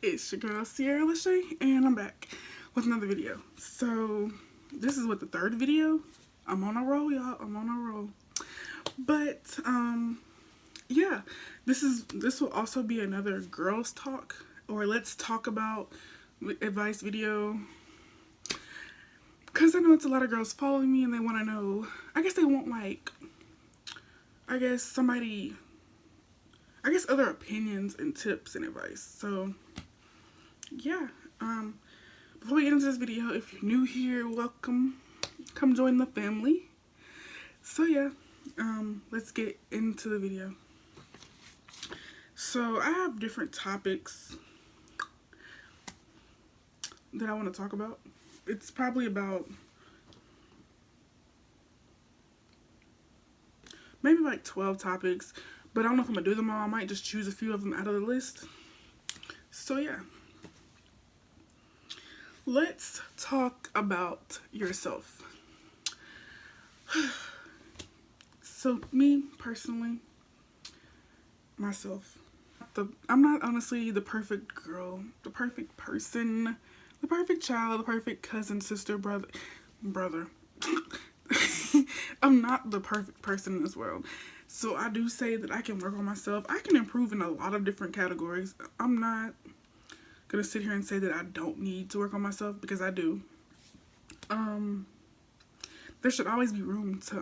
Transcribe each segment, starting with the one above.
It's your girl Sierra Lashay, and I'm back with another video. So this is what, the third video. I'm on a roll, y'all. I'm on a roll. But yeah, this will also be another girls talk, or let's talk about advice video, because I know it's a lot of girls following me and they want to know. I guess they want, like, other opinions and tips and advice. So yeah, before we get into this video, if you're new here, welcome. Come join the family. So yeah, let's get into the video. So I have different topics that I want to talk about. It's probably about maybe like 12 topics, but I don't know if I'm gonna do them all. I might just choose a few of them out of the list. So yeah, let's talk about yourself. So me personally, myself, I'm not honestly the perfect girl, the perfect person, the perfect child, the perfect cousin, sister, brother. I'm not the perfect person in this world. So I do say that I can work on myself. I can improve in a lot of different categories. I'm not gonna sit here and say that I don't need to work on myself, because I do. There should always be room to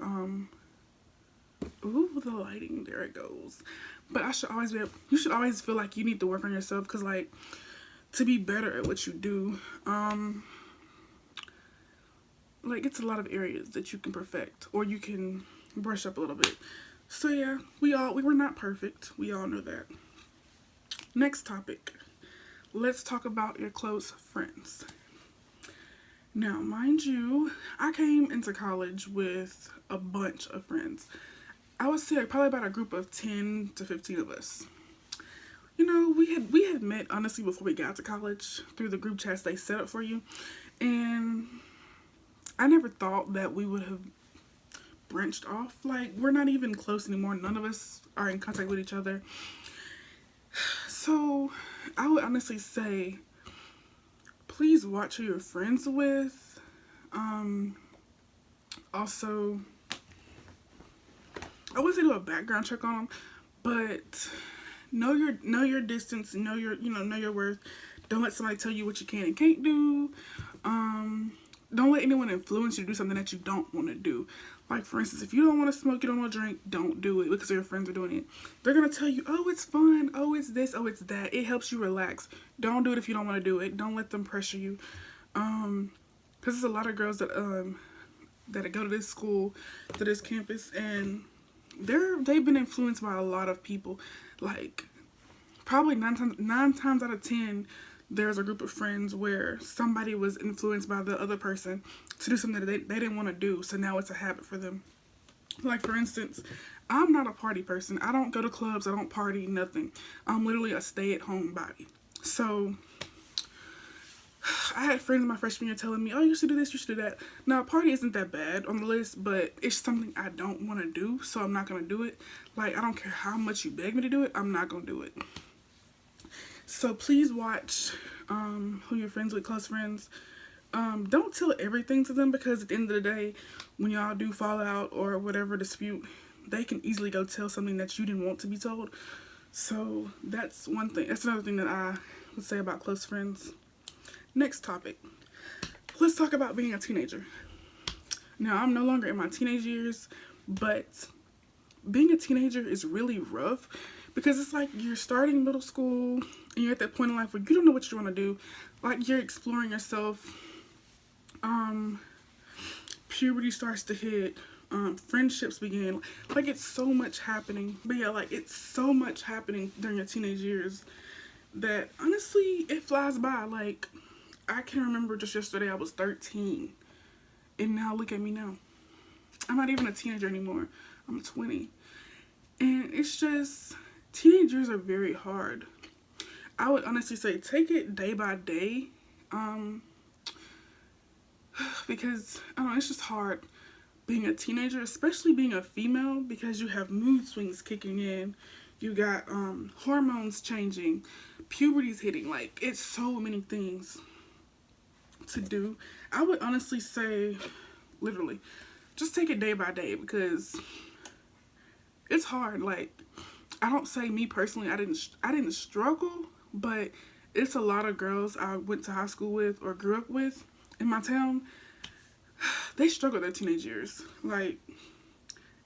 ooh, the lighting, there it goes. But you should always feel like you need to work on yourself, because, like, to be better at what you do, like, it's a lot of areas that you can perfect, or you can brush up a little bit. So yeah, we were not perfect. We all know that. Next topic. Let's talk about your close friends. Now, mind you, I came into college with a bunch of friends. I would say probably about a group of 10 to 15 of us. You know, we had met, honestly, before we got to college through the group chats they set up for you. And I never thought that we would have branched off. Like, we're not even close anymore. None of us are in contact with each other. So I would honestly say, please watch who you're friends with. Also, I wouldn't say do a background check on them, but know your distance, know your worth. Don't let somebody tell you what you can and can't do. Don't let anyone influence you to do something that you don't want to do. Like, for instance, if you don't want to smoke, you don't want to drink, don't do it because your friends are doing it. They're going to tell you, oh, it's fun, oh, it's this, oh, it's that. It helps you relax. Don't do it if you don't want to do it. Don't let them pressure you. Because there's a lot of girls that go to this school, to this campus, and they've been influenced by a lot of people. Like, probably 9 times out of 10, there's a group of friends where somebody was influenced by the other person to do something that they didn't want to do, so now it's a habit for them. Like, for instance, I'm not a party person. I don't go to clubs, I don't party, nothing. I'm literally a stay-at-home body. So I had friends in my freshman year telling me, oh, you should do this, you should do that. Now, party isn't that bad on the list, but it's something I don't want to do, so I'm not going to do it. Like, I don't care how much you beg me to do it, I'm not going to do it. So please watch who you're friends with, close friends. Don't tell everything to them, because at the end of the day, when y'all do fall out or whatever dispute, they can easily go tell something that you didn't want to be told. So that's one thing. That's another thing that I would say about close friends. Next topic. Let's talk about being a teenager. Now, I'm no longer in my teenage years, but being a teenager is really rough, because it's like you're starting middle school and you're at that point in life where you don't know what you want to do. Like, you're exploring yourself. Puberty starts to hit. Friendships begin. Like, it's so much happening. But yeah, like, it's so much happening during your teenage years that honestly it flies by. Like, I can remember just yesterday I was 13, and now look at me now. I'm not even a teenager anymore. I'm 20. And it's just, teenagers are very hard. I would honestly say take it day by day, because I don't know, it's just hard being a teenager, especially being a female, because you have mood swings kicking in. You got hormones changing, puberty's hitting. Like, it's so many things to do. I would honestly say, literally, just take it day by day, because it's hard. Like, I don't say me personally, I didn't struggle, but it's a lot of girls I went to high school with or grew up with in my town. They struggle their teenage years. Like,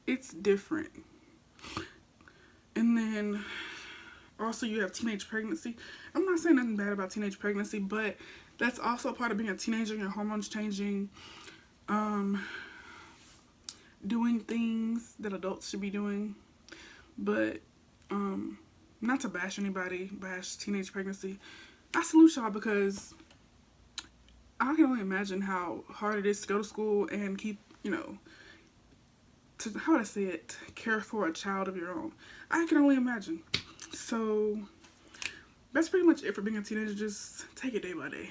it's different. And then also you have teenage pregnancy. I'm not saying nothing bad about teenage pregnancy, but that's also a part of being a teenager. Your hormones changing, doing things that adults should be doing. But not to bash anybody, bash teenage pregnancy. I salute y'all, because I can only imagine how hard it is to go to school and keep, to, how would I say it, care for a child of your own. I can only imagine. So that's pretty much it for being a teenager. Just take it day by day.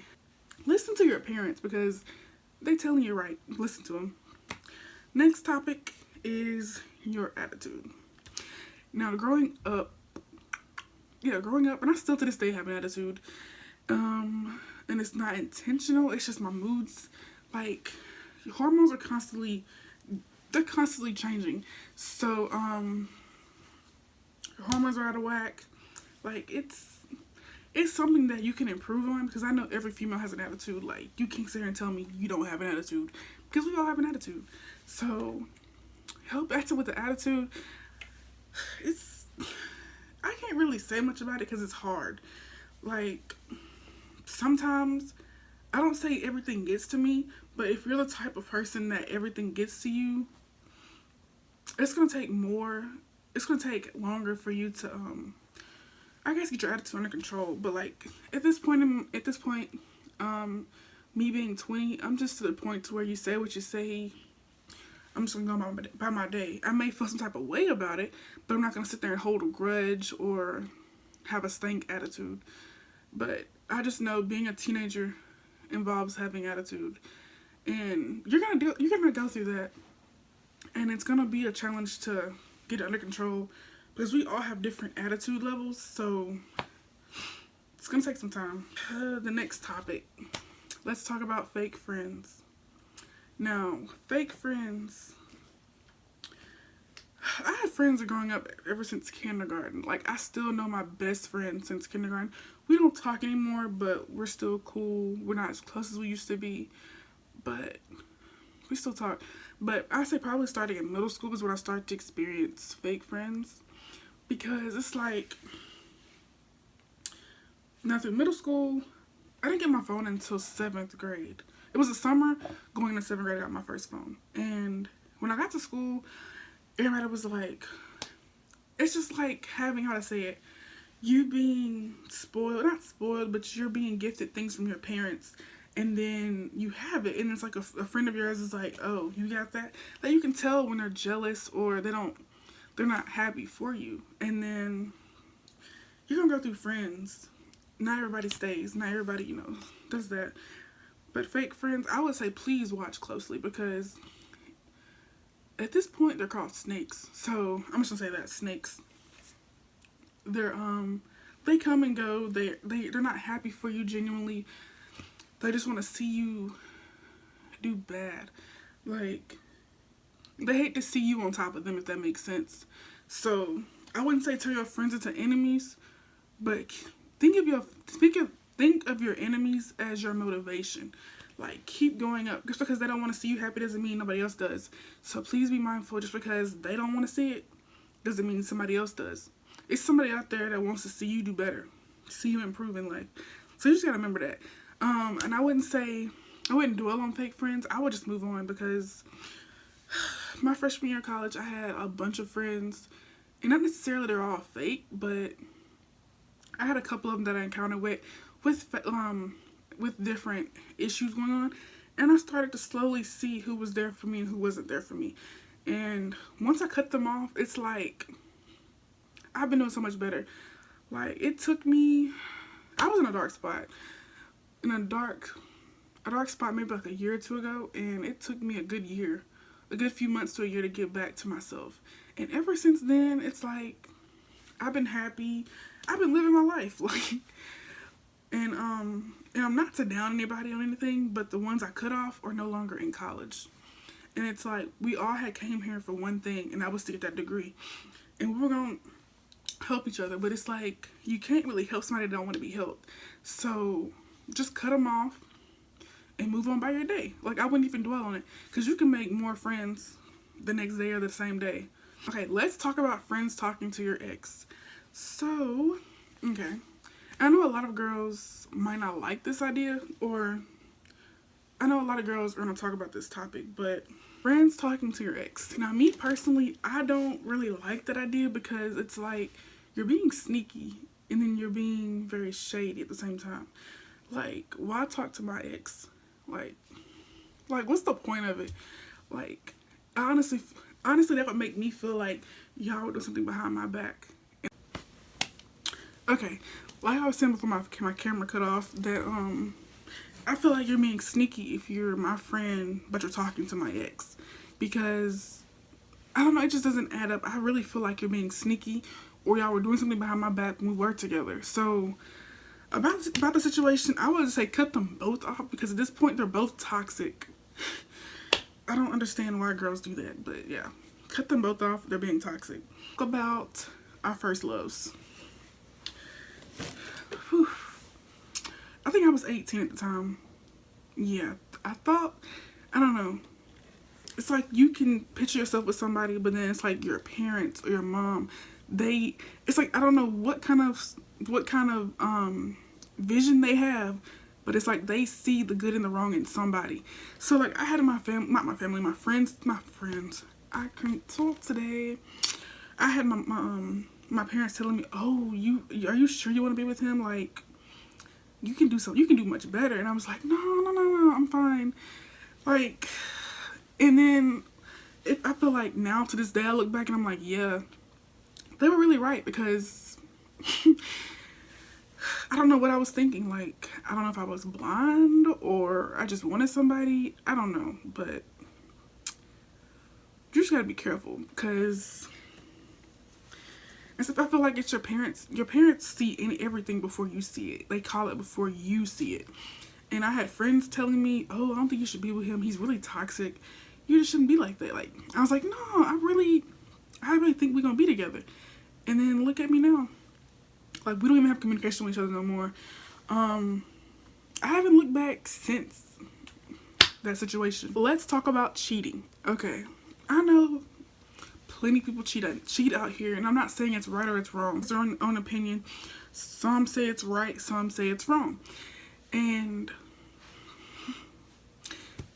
Listen to your parents, because they telling you right. Listen to them. Next topic is your attitude. Now, growing up, and I still to this day have an attitude. And it's not intentional. It's just my moods. Like, hormones are constantly changing. So, your hormones are out of whack. Like, it's something that you can improve on, because I know every female has an attitude. Like, you can't sit here and tell me you don't have an attitude, because we all have an attitude. So, help Actor with the attitude. I can't really say much about it because it's hard. Like, sometimes, I don't say everything gets to me, but if you're the type of person that everything gets to you, it's going to take longer for you to, I guess, get your attitude under control. But, like, at this point, me being 20, I'm just to the point to where you say what you say. I'm just going to go by my day. I may feel some type of way about it, but I'm not going to sit there and hold a grudge or have a stank attitude. But I just know being a teenager involves having attitude. And you're going to go through that. And it's going to be a challenge to get it under control, because we all have different attitude levels. So it's going to take some time. The next topic. Let's talk about fake friends. Now, fake friends. I had friends growing up ever since kindergarten. Like, I still know my best friend since kindergarten. We don't talk anymore, but we're still cool. We're not as close as we used to be, but we still talk. But I say probably starting in middle school is when I started to experience fake friends, because it's like, now through middle school, I didn't get my phone until 7th grade. It was a summer going into 7th grade I got my first phone. And when I got to school, everybody was like, it's just like having, how to say it, you being spoiled, not spoiled, but you're being gifted things from your parents, and then you have it, and it's like a friend of yours is like, oh, you got that? Like, you can tell when they're jealous or they're not happy for you. And then you're gonna go through friends. Not everybody stays. Not everybody, does that. But fake friends, I would say please watch closely, because at this point they're called snakes. So I'm just gonna say that, snakes. They're they come and go. They're not happy for you genuinely. They just want to see you do bad. Like, they hate to see you on top of them, if that makes sense. So I wouldn't say turn your friends into enemies, but think of your enemies as your motivation. Like, keep going up. Just because they don't want to see you happy doesn't mean nobody else does. So please be mindful. Just because they don't want to see it doesn't mean somebody else does. It's somebody out there that wants to see you do better, see you improve in life. So you just gotta remember that. And I wouldn't dwell on fake friends. I would just move on, because my freshman year of college, I had a bunch of friends, and not necessarily they're all fake, but I had a couple of them that I encountered with different issues going on, and I started to slowly see who was there for me and who wasn't there for me. And once I cut them off, it's like I've been doing so much better. Like, it took me, I was in a dark spot, a dark spot maybe like a year or two ago, and it took me a good few months to a year to get back to myself. And ever since then, it's like I've been happy. I've been living my life. Like, and I'm not to down anybody on anything, but the ones I cut off are no longer in college. And it's like, we all had came here for one thing, and that was to get that degree. And we were going to help each other, but it's like, you can't really help somebody that don't want to be helped. So just cut them off and move on by your day. Like, I wouldn't even dwell on it, because you can make more friends the next day or the same day. Okay, let's talk about friends talking to your ex. So, okay, I know a lot of girls might not like this idea, or I know a lot of girls are going to talk about this topic, but friends talking to your ex. Now, me personally, I don't really like that idea, because it's like you're being sneaky and then you're being very shady at the same time. Like, why talk to my ex? Like what's the point of it? Like, honestly, that would make me feel like y'all would do something behind my back. Okay, like I was saying before my camera cut off, that I feel like you're being sneaky if you're my friend but you're talking to my ex, because I don't know, it just doesn't add up. I really feel like you're being sneaky, or y'all were doing something behind my back when we worked together. So about the situation, I would say cut them both off, because at this point they're both toxic. I don't understand why girls do that, but yeah, cut them both off. They're being toxic. About our first loves. Whew. I think I was 18 at the time. Yeah, I don't know. It's like you can picture yourself with somebody, but then it's like your parents or your mom, it's like, I don't know what kind of vision they have, but it's like they see the good and the wrong in somebody. So like, I had my friends, I couldn't talk today. I had my parents telling me, oh, are you sure you want to be with him? Like, you can do something, you can do much better. And I was like, no, I'm fine. Like, and then I feel like now to this day I look back and I'm like, yeah, they were really right, because I don't know what I was thinking. Like, I don't know if I was blind or I just wanted somebody. I don't know, but you just gotta be careful, because I feel like it's your parents. Your parents see everything before you see it. They call it before you see it. And I had friends telling me, oh, I don't think you should be with him. He's really toxic. You just shouldn't be like that. Like, I was like, no, I really think we're gonna be together. And then look at me now. Like, we don't even have communication with each other no more. I haven't looked back since that situation. Let's talk about cheating. Okay, I know plenty of people cheat out here, and I'm not saying it's right or it's wrong. It's their own opinion. Some say it's right, some say it's wrong. And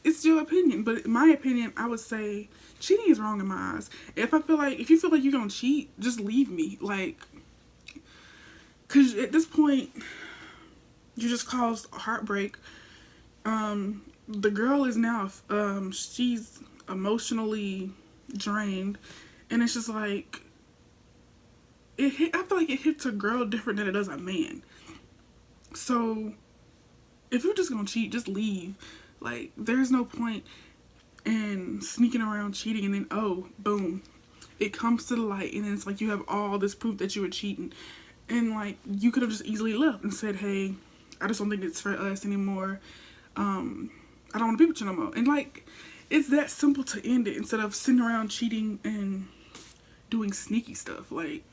it's your opinion, but in my opinion, I would say cheating is wrong in my eyes. If you feel like you're gonna cheat, just leave me. Like, because at this point, you just caused heartbreak. The girl is now, she's emotionally drained, and it's just like, I feel like it hits a girl different than it does a man. So if you're just gonna cheat, just leave. Like, there's no point in sneaking around cheating, and then, oh, boom, it comes to the light, and then it's like you have all this proof that you were cheating. And like, you could have just easily left and said, hey, I just don't think it's for us anymore. I don't want to be with you no more. And like, it's that simple to end it, instead of sitting around cheating and doing sneaky stuff. Like,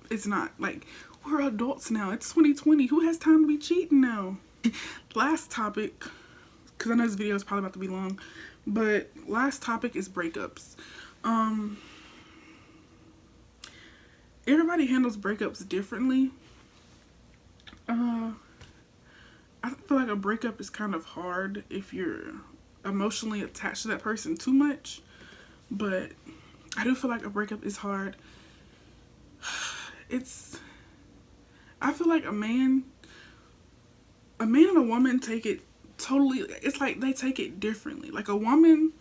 it's not, like, we're adults now. It's 2020. Who has time to be cheating now? Last topic, because I know this video is probably about to be long, but last topic is breakups. Everybody handles breakups differently. I feel like a breakup is kind of hard if you're emotionally attached to that person too much, but I do feel like a breakup is hard. I feel like a man and a woman take it totally, it's like they take it differently. Like, a woman,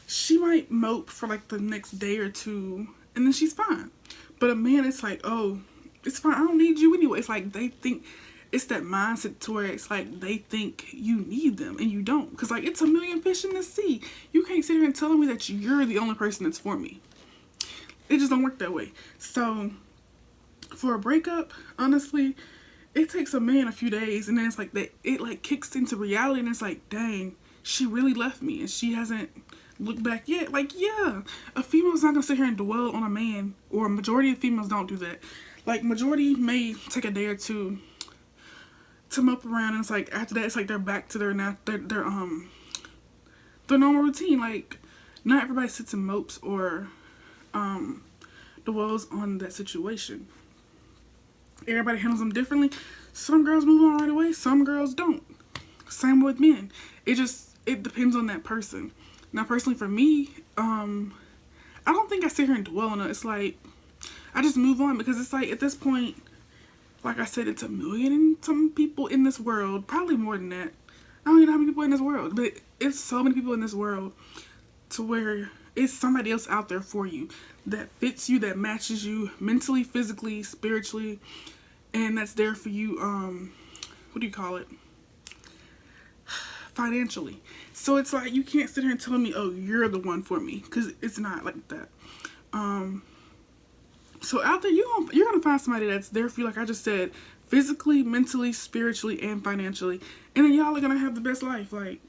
she might mope for like the next day or two, and then she's fine. But a man, it's like, oh, it's fine, I don't need you anyway. It's like they think, it's that mindset to where it's like they think you need them and you don't. Because like, it's a million fish in the sea. You can't sit here and tell me that you're the only person that's for me. It just don't work that way. So for a breakup, honestly, it takes a man a few days, and then it's like that, it like kicks into reality, and it's like, dang, she really left me and she hasn't looked back yet. Like, yeah, a female's not gonna sit here and dwell on a man, or a majority of females don't do that. Like, majority may take a day or two to mope around, and it's like after that, it's like they're back to their normal routine. Like, not everybody sits and mopes or dwells on that situation. Everybody handles them differently. Some girls move on right away, some girls don't. Same with men. It depends on that person. Now, personally for me, I don't think I sit here and dwell on it. It's like I just move on, because it's like at this point, like I said, it's 1 million and some people in this world, probably more than that. I don't even know how many people in this world, but it's so many people in this world to where it's somebody else out there for you that fits you, that matches you mentally, physically, spiritually, and that's there for you, what do you call it? Financially. So it's like, you can't sit here and tell me, oh, you're the one for me, because it's not like that. So out there, you're gonna find somebody that's there for you, like I just said, physically, mentally, spiritually, and financially, and then y'all are gonna have the best life. Like,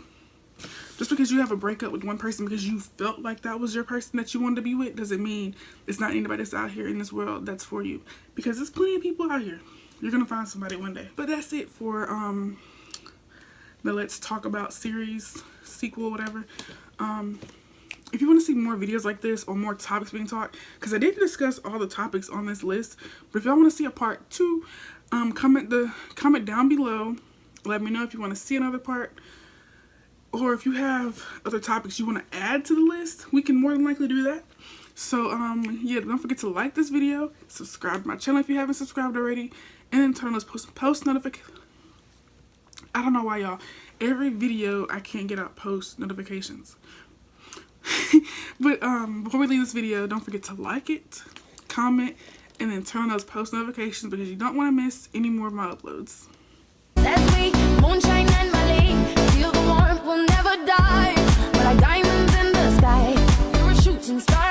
just because you have a breakup with one person because you felt like that was your person that you wanted to be with, doesn't mean it's not anybody that's out here in this world that's for you, because there's plenty of people out here. You're gonna find somebody one day. But that's it for the Let's Talk About series, sequel, whatever. If you want to see more videos like this or more topics being taught, because I did discuss all the topics on this list, but if y'all want to see a part 2, comment down below. Let me know if you want to see another part, or if you have other topics you want to add to the list. We can more than likely do that. So yeah, don't forget to like this video, subscribe to my channel if you haven't subscribed already, and then turn on those post notifications. I don't know why, y'all. Every video I can't get out post notifications. But before we leave this video, don't forget to like it, comment, and then turn on those post notifications, because you don't want to miss any more of my uploads. Moonshine and Malay, feel the warmth, will never die. But like diamonds in the sky, you're a shooting star.